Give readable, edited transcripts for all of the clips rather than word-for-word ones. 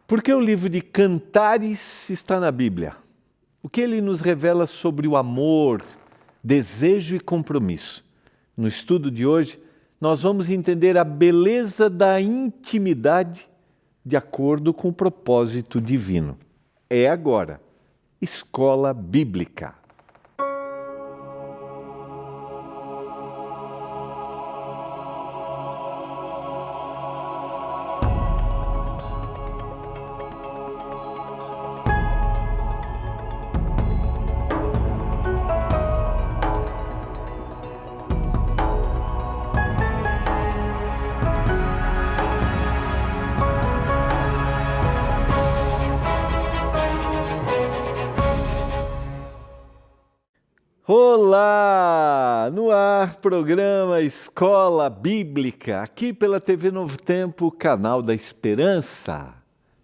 Por que o livro de Cantares está na Bíblia? O que ele nos revela sobre o amor, desejo e compromisso? No estudo de hoje, nós vamos entender a beleza da intimidade de acordo com o propósito divino. É agora, Escola Bíblica. Olá! No ar, programa Escola Bíblica, aqui pela TV Novo Tempo, canal da Esperança.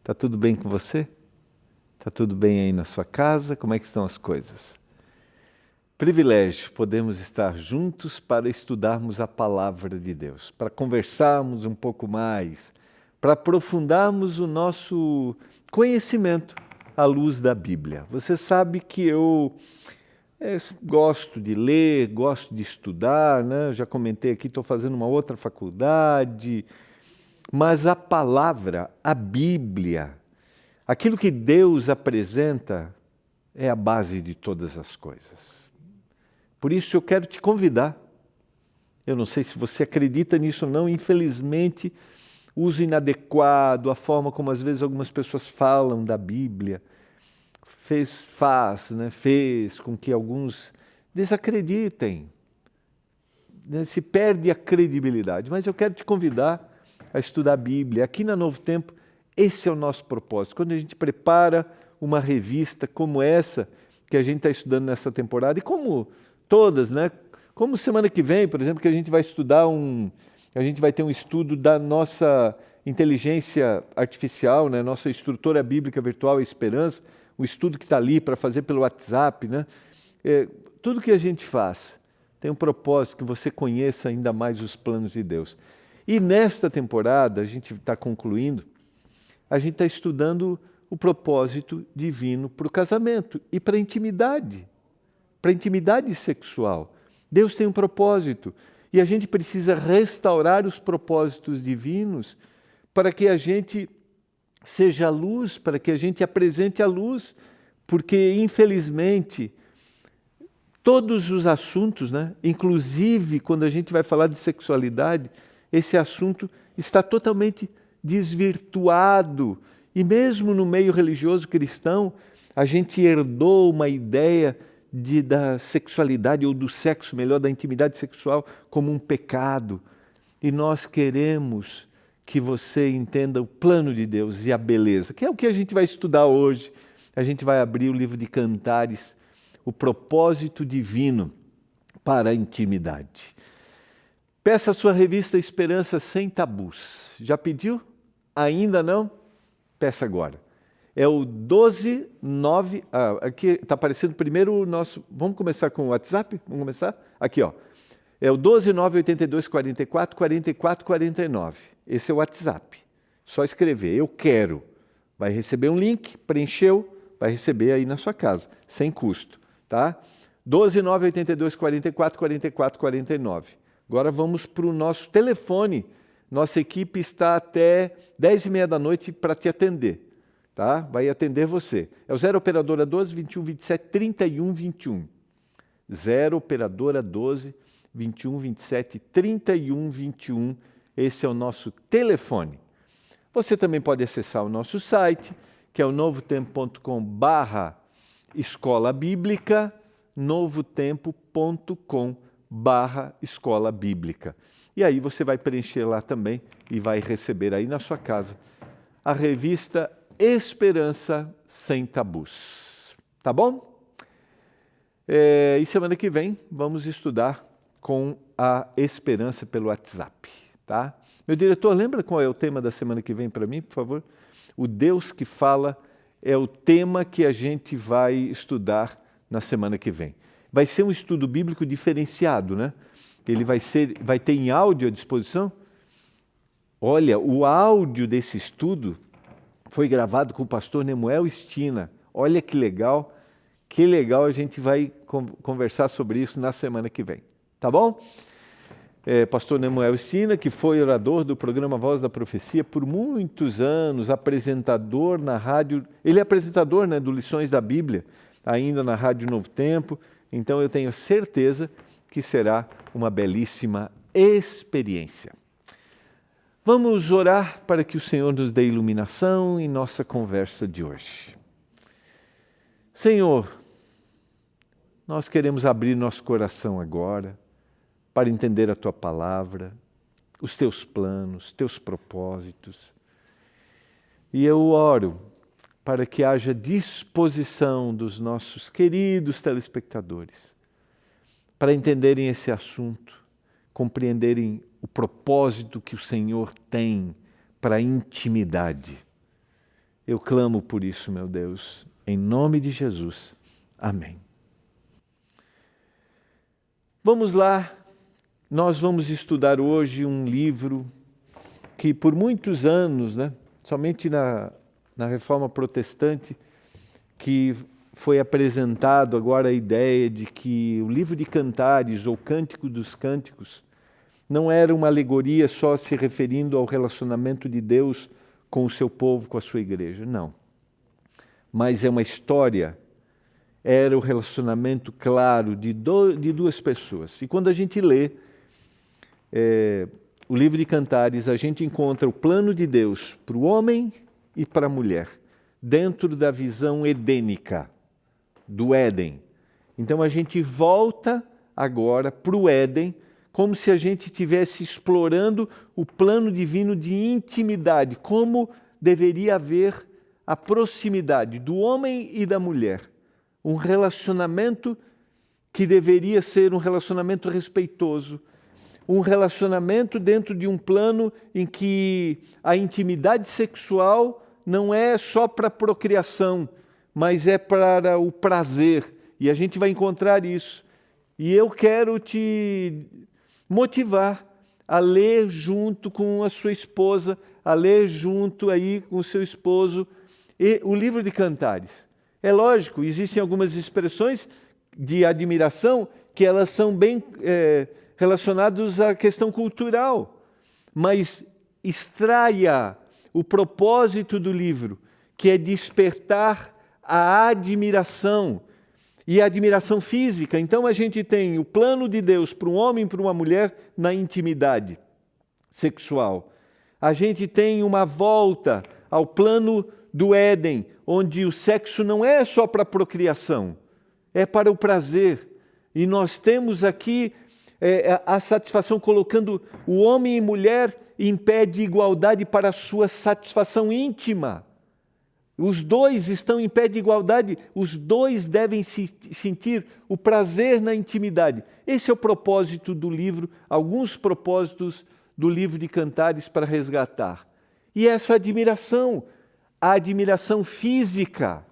Tá tudo bem com você? Tá tudo bem aí na sua casa? Como é que estão as coisas? Privilégio, podemos estar juntos para estudarmos a Palavra de Deus, para conversarmos um pouco mais, para aprofundarmos o nosso conhecimento à luz da Bíblia. Você sabe que eu gosto de ler, gosto de estudar, né? Já comentei aqui, estou fazendo uma outra faculdade, mas a palavra, a Bíblia, aquilo que Deus apresenta é a base de todas as coisas. Por isso eu quero te convidar, eu não sei se você acredita nisso ou não, infelizmente, o uso inadequado, a forma como às vezes algumas pessoas falam da Bíblia, fez com que alguns desacreditem, né? Se perde a credibilidade. Mas eu quero te convidar a estudar a Bíblia. Aqui na Novo Tempo, esse é o nosso propósito. Quando a gente prepara uma revista como essa, que a gente está estudando nessa temporada, e como todas, né? Como semana que vem, por exemplo, que a gente vai estudar a gente vai ter um estudo da nossa inteligência artificial, né? Nossa instrutora bíblica virtual Esperança, o estudo que está ali para fazer pelo WhatsApp, né? Tudo que a gente faz tem um propósito que você conheça ainda mais os planos de Deus. E nesta temporada, a gente está concluindo, a gente está estudando o propósito divino para o casamento e para a intimidade sexual. Deus tem um propósito e a gente precisa restaurar os propósitos divinos para que a gente seja a luz, para que a gente apresente a luz, porque, infelizmente, todos os assuntos, né, inclusive quando a gente vai falar de sexualidade, esse assunto está totalmente desvirtuado. E mesmo no meio religioso cristão, a gente herdou uma ideia da sexualidade, ou do sexo, melhor, da intimidade sexual, como um pecado. E nós queremos que você entenda o plano de Deus e a beleza, que é o que a gente vai estudar hoje. A gente vai abrir o livro de Cantares, o propósito divino para a intimidade. Peça a sua revista Esperança Sem Tabus. Já pediu? Ainda não? Peça agora. É o 129... aqui está aparecendo primeiro o nosso... Vamos começar com o WhatsApp? Vamos começar? Aqui, ó. É o 12982444449. Esse é o WhatsApp. Só escrever, eu quero. Vai receber um link, preencheu, vai receber aí na sua casa, sem custo, tá? 12982444449. Agora vamos para o nosso telefone. Nossa equipe está até 10h30 da noite para te atender, tá? Vai atender você. É o 0 operadora 12 21 27 31 21. 0 operadora 12 21 27 31 21. Esse é o nosso telefone. Você também pode acessar o nosso site, que é o novotempo.com/escola bíblica, novotempo.com/escola bíblica. E aí você vai preencher lá também e vai receber aí na sua casa a revista Esperança Sem Tabus. Tá bom? E semana que vem vamos estudar com a Esperança pelo WhatsApp. Tá? Meu diretor, lembra qual é o tema da semana que vem para mim, por favor? O Deus que fala é o tema que a gente vai estudar na semana que vem. Vai ser um estudo bíblico diferenciado, né? Ele vai ter em áudio à disposição? Olha, o áudio desse estudo Foi gravado com o pastor Nemuel Stina. Olha que legal a gente vai conversar sobre isso na semana que vem, tá bom? Pastor Nemuel Stina, que foi orador do programa Voz da Profecia por muitos anos, apresentador na rádio, ele é apresentador, né, do Lições da Bíblia, ainda na Rádio Novo Tempo, então eu tenho certeza que será uma belíssima experiência. Vamos orar para que o Senhor nos dê iluminação em nossa conversa de hoje. Senhor, nós queremos abrir nosso coração agora para entender a Tua palavra, os Teus planos, Teus propósitos. E eu oro para que haja disposição dos nossos queridos telespectadores para entenderem esse assunto, compreenderem o propósito que o Senhor tem para a intimidade. Eu clamo por isso, meu Deus, em nome de Jesus. Amém. Vamos lá, nós vamos estudar hoje um livro que por muitos anos, somente na Reforma Protestante, que foi apresentado agora a ideia de que o livro de Cantares, ou Cântico dos Cânticos, não era uma alegoria só se referindo ao relacionamento de Deus com o seu povo, com a sua igreja, não. Mas é uma história, era o relacionamento claro de duas pessoas. E quando a gente lê o livro de Cantares, a gente encontra o plano de Deus para o homem e para a mulher, dentro da visão edênica, do Éden. Então a gente volta agora para o Éden, como se a gente estivesse explorando o plano divino de intimidade, como deveria haver a proximidade do homem e da mulher. Um relacionamento que deveria ser um relacionamento respeitoso, um relacionamento dentro de um plano em que a intimidade sexual não é só para a procriação, mas é para o prazer. E a gente vai encontrar isso. E eu quero te motivar a ler junto com a sua esposa, a ler junto aí com o seu esposo o livro de Cantares. É lógico, existem algumas expressões de admiração que elas são bem relacionadas à questão cultural, mas extraia o propósito do livro, que é despertar a admiração, e a admiração física. Então a gente tem o plano de Deus para um homem e para uma mulher na intimidade sexual. A gente tem uma volta ao plano do Éden, onde o sexo não é só para a procriação, é para o prazer. E nós temos aqui a satisfação colocando o homem e mulher em pé de igualdade para a sua satisfação íntima. Os dois estão em pé de igualdade, os dois devem sentir o prazer na intimidade. Esse é o propósito do livro, alguns propósitos do livro de Cantares para resgatar. E essa admiração, a admiração física,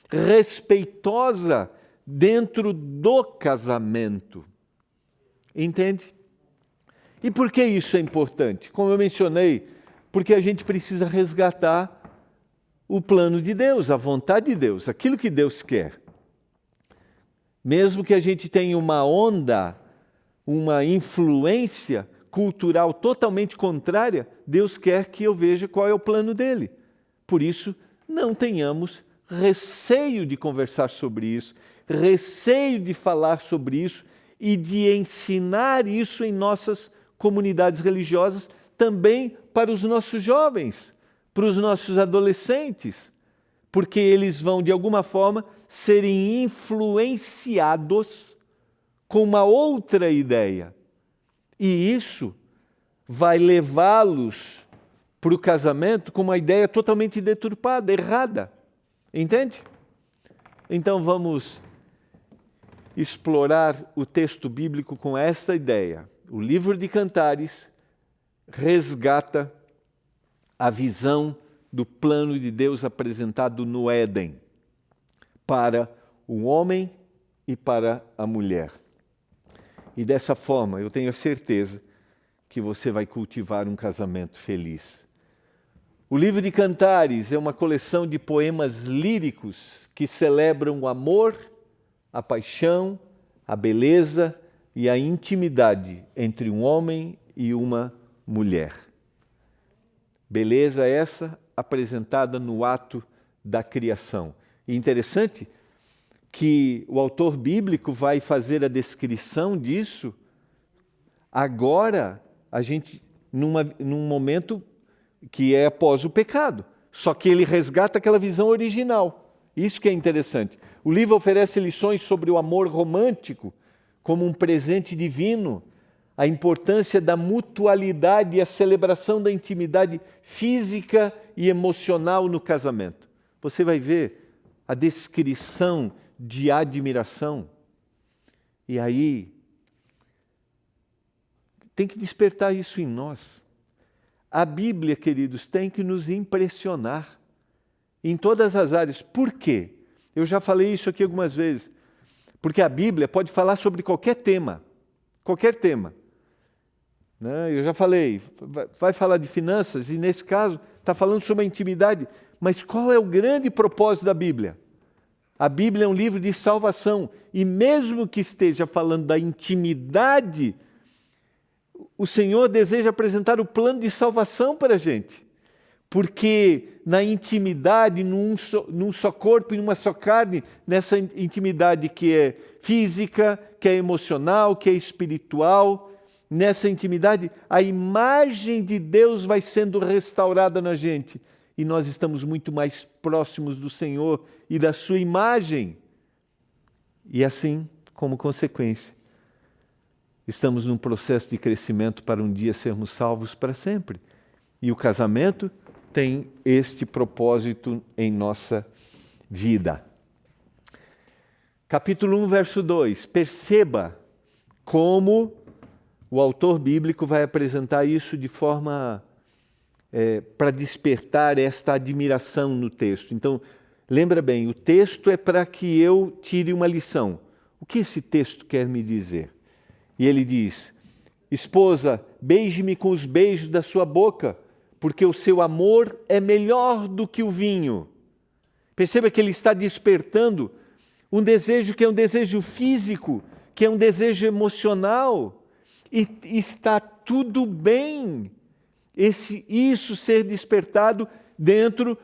respeitosa dentro do casamento. Entende? E por que isso é importante? Como eu mencionei, porque a gente precisa resgatar o plano de Deus, a vontade de Deus, aquilo que Deus quer. Mesmo que a gente tenha uma onda, uma influência cultural totalmente contrária, Deus quer que eu veja qual é o plano dele. Por isso, não tenhamos receio de conversar sobre isso, receio de falar sobre isso e de ensinar isso em nossas comunidades religiosas, também para os nossos jovens, para os nossos adolescentes, porque eles vão, de alguma forma, serem influenciados com uma outra ideia. E isso vai levá-los para o casamento com uma ideia totalmente deturpada, errada. Entende? Então vamos explorar o texto bíblico com esta ideia. O livro de Cantares resgata a visão do plano de Deus apresentado no Éden para o homem e para a mulher. E dessa forma, eu tenho a certeza que você vai cultivar um casamento feliz. O livro de Cantares é uma coleção de poemas líricos que celebram o amor, a paixão, a beleza e a intimidade entre um homem e uma mulher. Beleza essa apresentada no ato da criação. E interessante que o autor bíblico vai fazer a descrição disso agora, num momento que é após o pecado. Só que ele resgata aquela visão original. Isso que é interessante. O livro oferece lições sobre o amor romântico como um presente divino, a importância da mutualidade e a celebração da intimidade física e emocional no casamento. Você vai ver a descrição de admiração. E aí, tem que despertar isso em nós. A Bíblia, queridos, tem que nos impressionar em todas as áreas. Por quê? Eu já falei isso aqui algumas vezes. Porque a Bíblia pode falar sobre qualquer tema. Qualquer tema. Né? Eu já falei, vai falar de finanças e, nesse caso, está falando sobre a intimidade. Mas qual é o grande propósito da Bíblia? A Bíblia é um livro de salvação. E mesmo que esteja falando da intimidade, o Senhor deseja apresentar o plano de salvação para a gente. Porque na intimidade, num só corpo e numa só carne, nessa intimidade que é física, que é emocional, que é espiritual, nessa intimidade, a imagem de Deus vai sendo restaurada na gente. E nós estamos muito mais próximos do Senhor e da sua imagem. E assim, como consequência, estamos num processo de crescimento para um dia sermos salvos para sempre. E o casamento tem este propósito em nossa vida. Capítulo 1, verso 2. Perceba como o autor bíblico vai apresentar isso de forma para despertar esta admiração no texto. Então, lembra bem, o texto é para que eu tire uma lição. O que esse texto quer me dizer? E ele diz: esposa, beije-me com os beijos da sua boca, porque o seu amor é melhor do que o vinho. Perceba que ele está despertando um desejo que é um desejo físico, que é um desejo emocional. E está tudo bem isso ser despertado dentro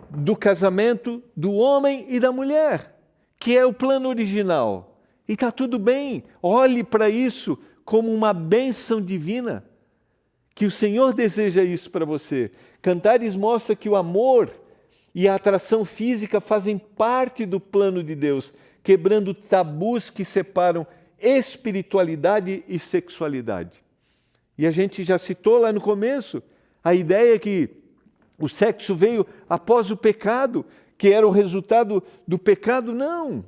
do casamento do homem e da mulher, que é o plano original. E está tudo bem. Olhe para isso como uma bênção divina, que o Senhor deseja isso para você. Cantares mostra que o amor e a atração física fazem parte do plano de Deus, quebrando tabus que separam espiritualidade e sexualidade. E a gente já citou lá no começo a ideia que o sexo veio após o pecado, que era o resultado do pecado. Não.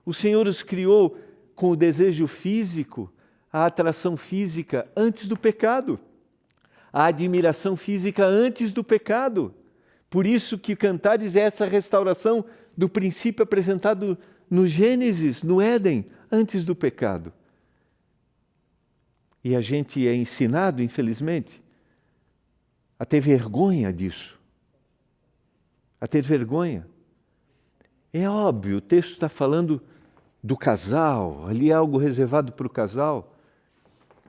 O Senhor os criou com o desejo físico, a atração física antes do pecado, a admiração física antes do pecado. Por isso que Cantares é essa restauração do princípio apresentado no Gênesis, no Éden, antes do pecado. E a gente é ensinado, infelizmente, a ter vergonha disso. A ter vergonha. É óbvio, o texto está falando do casal, ali é algo reservado para o casal,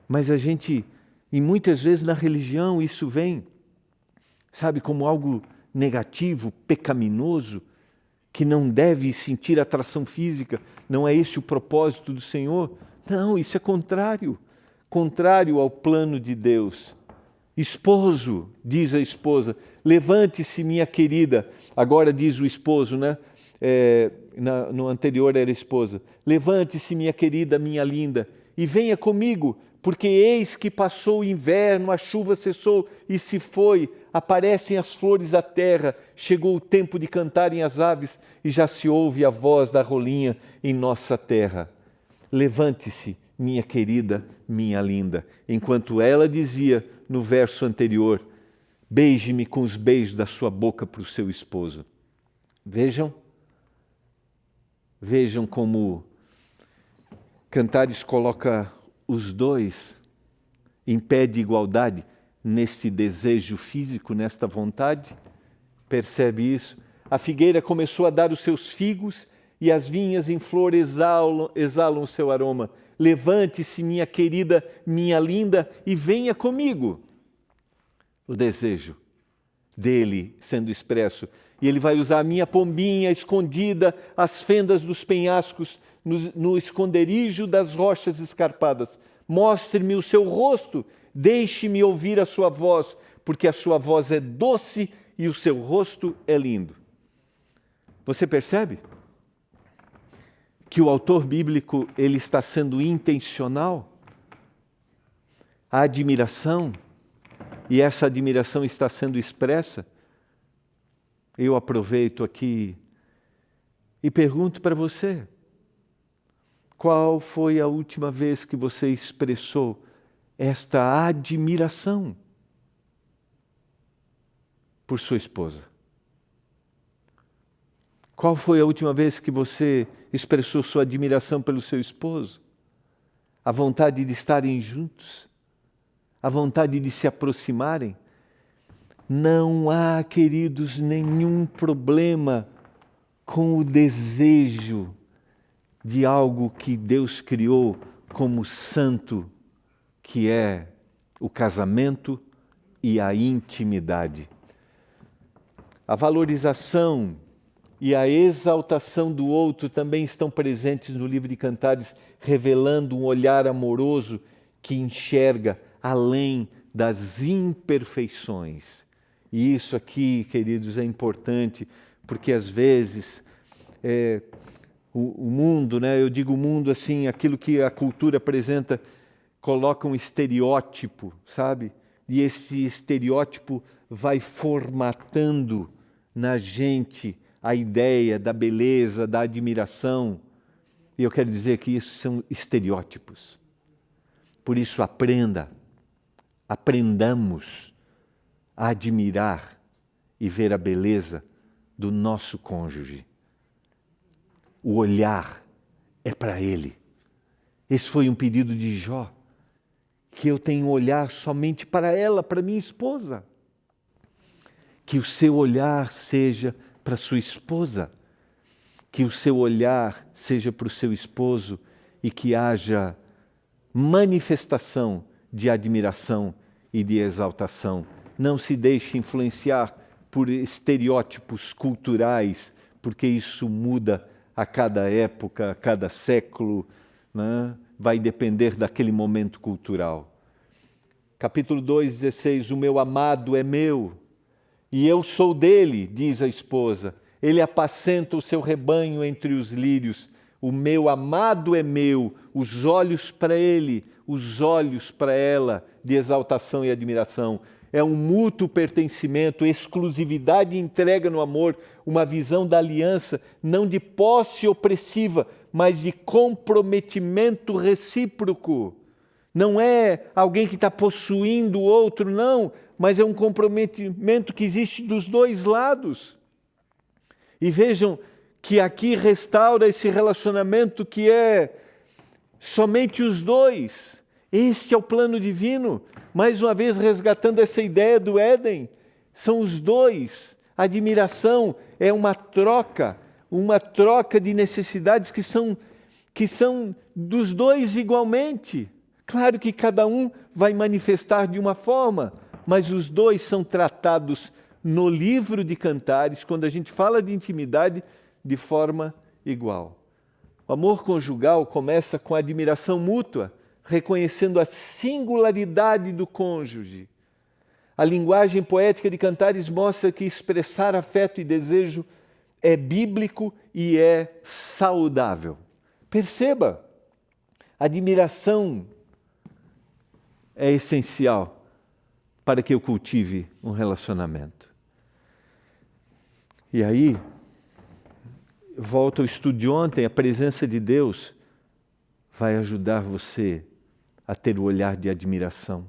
mas a gente, e muitas vezes na religião, isso vem, sabe, como algo negativo, pecaminoso, que não deve sentir atração física. Não é esse o propósito do Senhor? Não, isso é contrário ao plano de Deus. Esposo, diz a esposa, levante-se, minha querida. Agora diz o esposo, né? No anterior era a esposa. Levante-se, minha querida, minha linda, e venha comigo, porque eis que passou o inverno, a chuva cessou e se foi, aparecem as flores da terra, chegou o tempo de cantarem as aves e já se ouve a voz da rolinha em nossa terra. Levante-se, minha querida, minha linda. Enquanto ela dizia no verso anterior, beije-me com os beijos da sua boca para o seu esposo. Vejam como Cantares coloca os dois em pé de igualdade. neste desejo físico, nesta vontade? Percebe isso? A figueira começou a dar os seus figos e as vinhas em flor exalam o seu aroma. Levante-se, minha querida, minha linda, e venha comigo. O desejo dele sendo expresso. E ele vai usar a minha pombinha escondida, as fendas dos penhascos, no esconderijo das rochas escarpadas. Mostre-me o seu rosto, deixe-me ouvir a sua voz, porque a sua voz é doce e o seu rosto é lindo. Você percebe que o autor bíblico ele está sendo intencional? A admiração, e essa admiração está sendo expressa. Eu aproveito aqui e pergunto para você, qual foi a última vez que você expressou esta admiração por sua esposa? Qual foi a última vez que você expressou sua admiração pelo seu esposo? A vontade de estarem juntos? A vontade de se aproximarem? Não há, queridos, nenhum problema com o desejo de algo que Deus criou como santo, que é o casamento e a intimidade. A valorização e a exaltação do outro também estão presentes no livro de Cantares, revelando um olhar amoroso que enxerga além das imperfeições. E isso aqui, queridos, é importante, porque às vezes o mundo, né, eu digo mundo assim, aquilo que a cultura apresenta, coloca um estereótipo, sabe? E esse estereótipo vai formatando na gente a ideia da beleza, da admiração. E eu quero dizer que isso são estereótipos. Por isso aprendamos a admirar e ver a beleza do nosso cônjuge. O olhar é para ele. Esse foi um pedido de Jó, que eu tenho um olhar somente para ela, para minha esposa. Que o seu olhar seja para sua esposa, que o seu olhar seja para o seu esposo e que haja manifestação de admiração e de exaltação. Não se deixe influenciar por estereótipos culturais, porque isso muda a cada época, a cada século, né? Vai depender daquele momento cultural. Capítulo 2:16, o meu amado é meu, e eu sou dele, diz a esposa. Ele apacenta o seu rebanho entre os lírios. O meu amado é meu, os olhos para ele, os olhos para ela, de exaltação e admiração. É um mútuo pertencimento, exclusividade e entrega no amor, uma visão da aliança, não de posse opressiva, mas de comprometimento recíproco. Não é alguém que está possuindo o outro, não, mas é um comprometimento que existe dos dois lados. E vejam que aqui restaura esse relacionamento que é somente os dois. Este é o plano divino. Mais uma vez resgatando essa ideia do Éden. São os dois. A admiração é uma troca de necessidades que são dos dois igualmente. Claro que cada um vai manifestar de uma forma, mas os dois são tratados no livro de Cantares, quando a gente fala de intimidade, de forma igual. O amor conjugal começa com a admiração mútua, reconhecendo a singularidade do cônjuge. A linguagem poética de Cantares mostra que expressar afeto e desejo é bíblico e é saudável. Perceba, admiração é essencial para que eu cultive um relacionamento. E aí, volta ao estudo de ontem, a presença de Deus vai ajudar você a ter o olhar de admiração.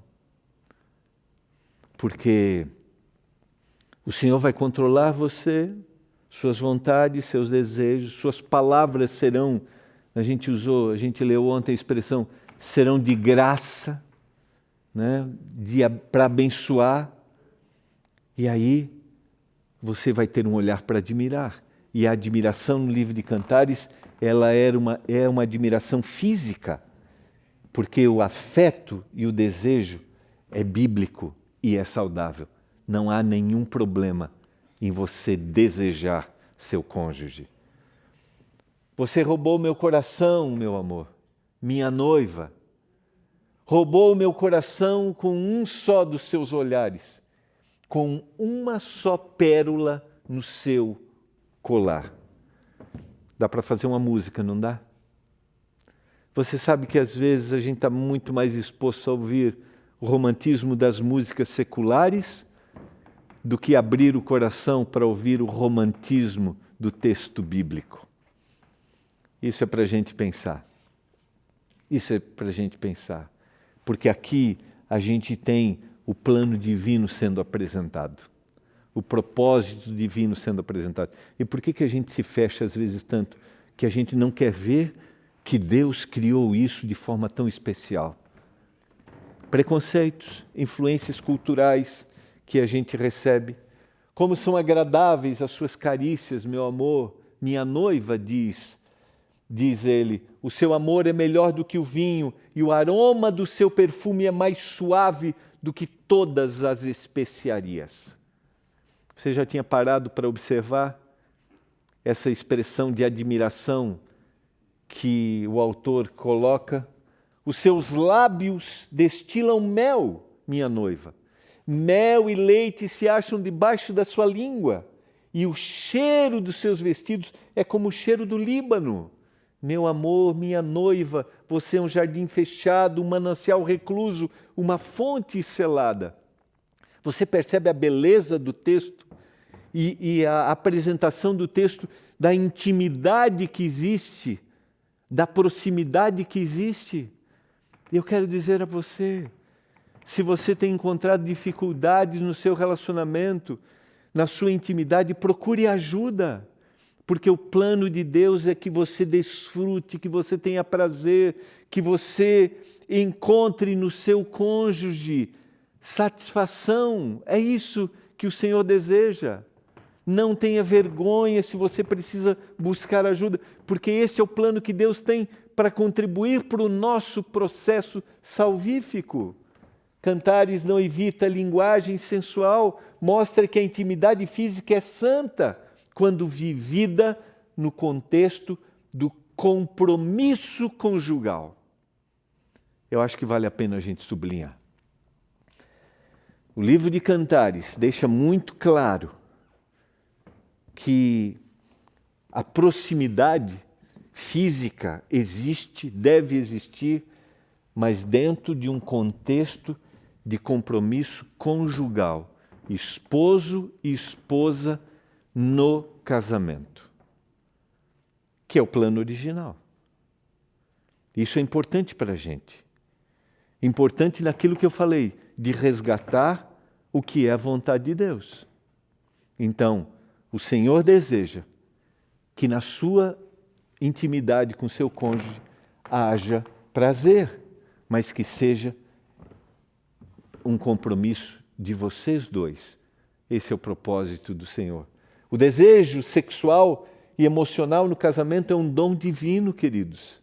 Porque o Senhor vai controlar você, suas vontades, seus desejos, suas palavras serão, a gente leu ontem a expressão, serão de graça, né, para abençoar. E aí você vai ter um olhar para admirar. E a admiração no livro de Cantares, ela é uma admiração física, porque o afeto e o desejo é bíblico e é saudável. Não há nenhum problema em você desejar seu cônjuge. Você roubou meu coração, meu amor, minha noiva. Roubou o meu coração com um só dos seus olhares, com uma só pérola no seu colar. Dá para fazer uma música, não dá? Você sabe que às vezes a gente está muito mais exposto a ouvir o romantismo das músicas seculares do que abrir o coração para ouvir o romantismo do texto bíblico. Isso é para a gente pensar. Isso é para a gente pensar. Porque aqui a gente tem o plano divino sendo apresentado. O propósito divino sendo apresentado. E por que a gente se fecha às vezes tanto? Que a gente não quer ver que Deus criou isso de forma tão especial. Preconceitos, influências culturais que a gente recebe. Como são agradáveis as suas carícias, meu amor, minha noiva diz ele, o seu amor é melhor do que o vinho e o aroma do seu perfume é mais suave do que todas as especiarias. Você já tinha parado para observar essa expressão de admiração que o autor coloca? Os seus lábios destilam mel, minha noiva. Mel e leite se acham debaixo da sua língua e o cheiro dos seus vestidos é como o cheiro do Líbano. Meu amor, minha noiva, você é um jardim fechado, um manancial recluso, uma fonte selada. Você percebe a beleza do texto e a apresentação do texto da intimidade que existe, da proximidade que existe. Eu quero dizer a você, se você tem encontrado dificuldades no seu relacionamento, na sua intimidade, procure ajuda. Porque o plano de Deus é que você desfrute, que você tenha prazer, que você encontre no seu cônjuge satisfação. É isso que o Senhor deseja. Não tenha vergonha se você precisa buscar ajuda, porque esse é o plano que Deus tem para contribuir para o nosso processo salvífico. Cantares não evita a linguagem sensual, mostra que a intimidade física é santa, quando vivida no contexto do compromisso conjugal. Eu acho que vale a pena a gente sublinhar. O livro de Cantares deixa muito claro que a proximidade física existe, deve existir, mas dentro de um contexto de compromisso conjugal, esposo e esposa no casamento, que é o plano original. Isso é importante para a gente. Importante naquilo que eu falei, de resgatar o que é a vontade de Deus. Então, o Senhor deseja que na sua intimidade com seu cônjuge haja prazer, mas que seja um compromisso de vocês dois. Esse é o propósito do Senhor. O desejo sexual e emocional no casamento é um dom divino, queridos,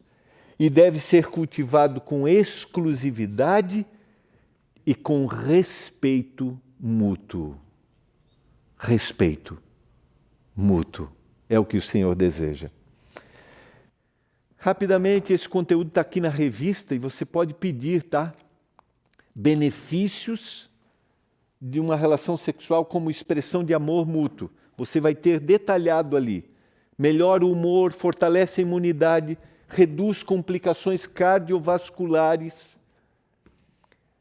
e deve ser cultivado com exclusividade e com respeito mútuo. Respeito mútuo é o que o Senhor deseja. Rapidamente, esse conteúdo está aqui na revista e você pode pedir, tá? Benefícios de uma relação sexual como expressão de amor mútuo. Você vai ter detalhado ali. Melhora o humor, fortalece a imunidade, reduz complicações cardiovasculares.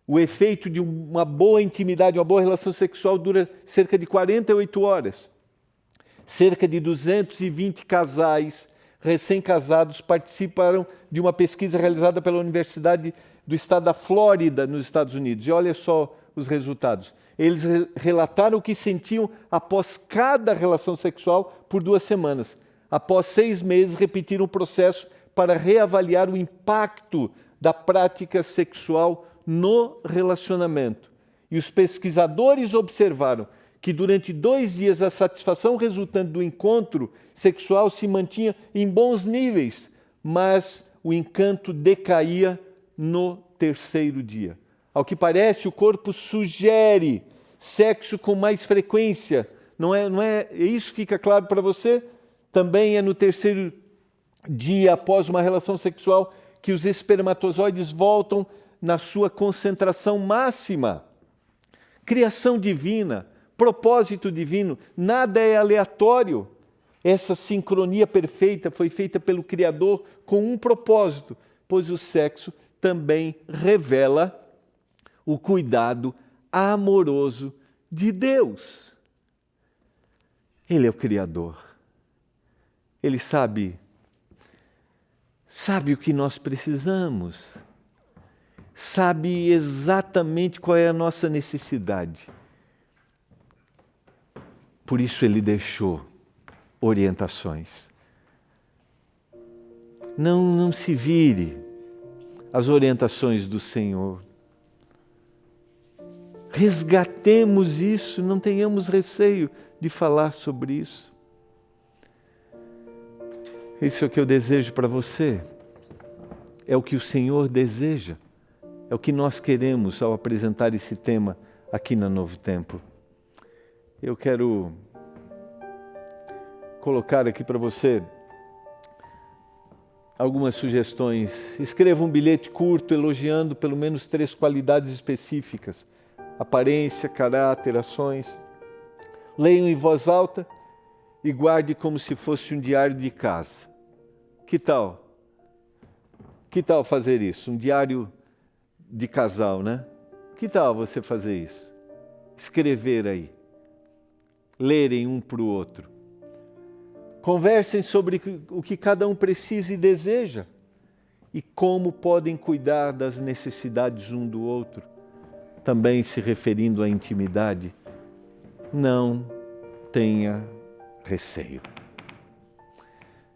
O efeito de uma boa intimidade, uma boa relação sexual dura cerca de 48 horas. Cerca de 220 casais recém-casados participaram de uma pesquisa realizada pela Universidade do Estado da Flórida, nos Estados Unidos. E olha só os resultados. Eles relataram o que sentiam após cada relação sexual por 2 semanas. Após 6 meses, repetiram o processo para reavaliar o impacto da prática sexual no relacionamento. E os pesquisadores observaram que durante 2 dias a satisfação resultante do encontro sexual se mantinha em bons níveis, mas o encanto decaía no 3º dia. Ao que parece, o corpo sugere sexo com mais frequência. Não é? Isso fica claro para você? Também é no 3º dia após uma relação sexual que os espermatozoides voltam na sua concentração máxima. Criação divina, propósito divino, nada é aleatório. Essa sincronia perfeita foi feita pelo Criador com um propósito, pois o sexo também revela o cuidado amoroso de Deus. Ele é o Criador. Ele sabe o que nós precisamos. Sabe exatamente qual é a nossa necessidade. Por isso Ele deixou orientações. Não se vire às orientações do Senhor. Resgatemos isso, não tenhamos receio de falar sobre isso. Isso é o que eu desejo para você. É o que o Senhor deseja. É o que nós queremos ao apresentar esse tema aqui na Novo Tempo. Eu quero colocar aqui para você algumas sugestões. Escreva um bilhete curto elogiando pelo menos 3 qualidades específicas: aparência, caráter, ações. Leiam em voz alta e guarde como se fosse um diário de casa. Que tal? Que tal fazer isso? Um diário de casal, né? Que tal você fazer isso? Escrever aí. Lerem um para o outro. Conversem sobre o que cada um precisa e deseja e como podem cuidar das necessidades um do outro. Também se referindo à intimidade, não tenha receio.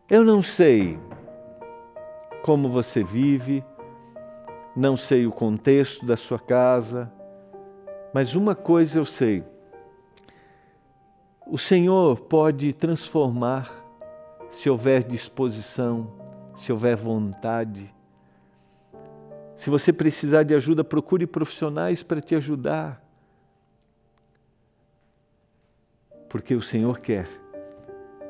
Eu não sei como você vive, não sei o contexto da sua casa, mas uma coisa eu sei: o Senhor pode transformar se houver disposição, se houver vontade. Se você precisar de ajuda, procure profissionais para te ajudar. Porque o Senhor quer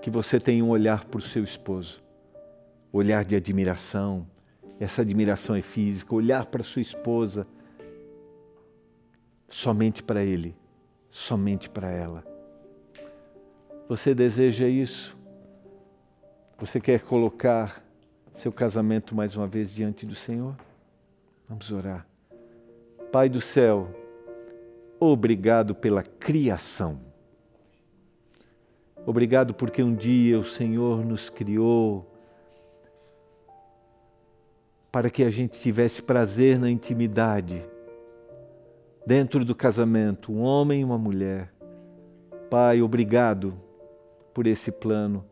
que você tenha um olhar para o seu esposo, olhar de admiração. Essa admiração é física, olhar para sua esposa, somente para ele, somente para ela. Você deseja isso? Você quer colocar seu casamento mais uma vez diante do Senhor? Vamos orar. Pai do céu, obrigado pela criação. Obrigado porque um dia o Senhor nos criou para que a gente tivesse prazer na intimidade, dentro do casamento, um homem e uma mulher. Pai, obrigado por esse plano.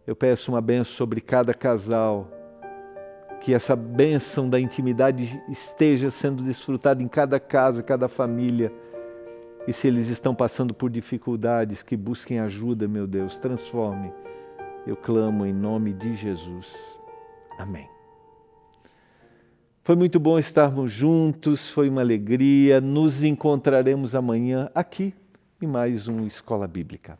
Eu peço uma bênção sobre cada casal, que essa bênção da intimidade esteja sendo desfrutada em cada casa, cada família. E se eles estão passando por dificuldades, que busquem ajuda, meu Deus, transforme. Eu clamo em nome de Jesus. Amém. Foi muito bom estarmos juntos, foi uma alegria. Nos encontraremos amanhã aqui em mais um Escola Bíblica.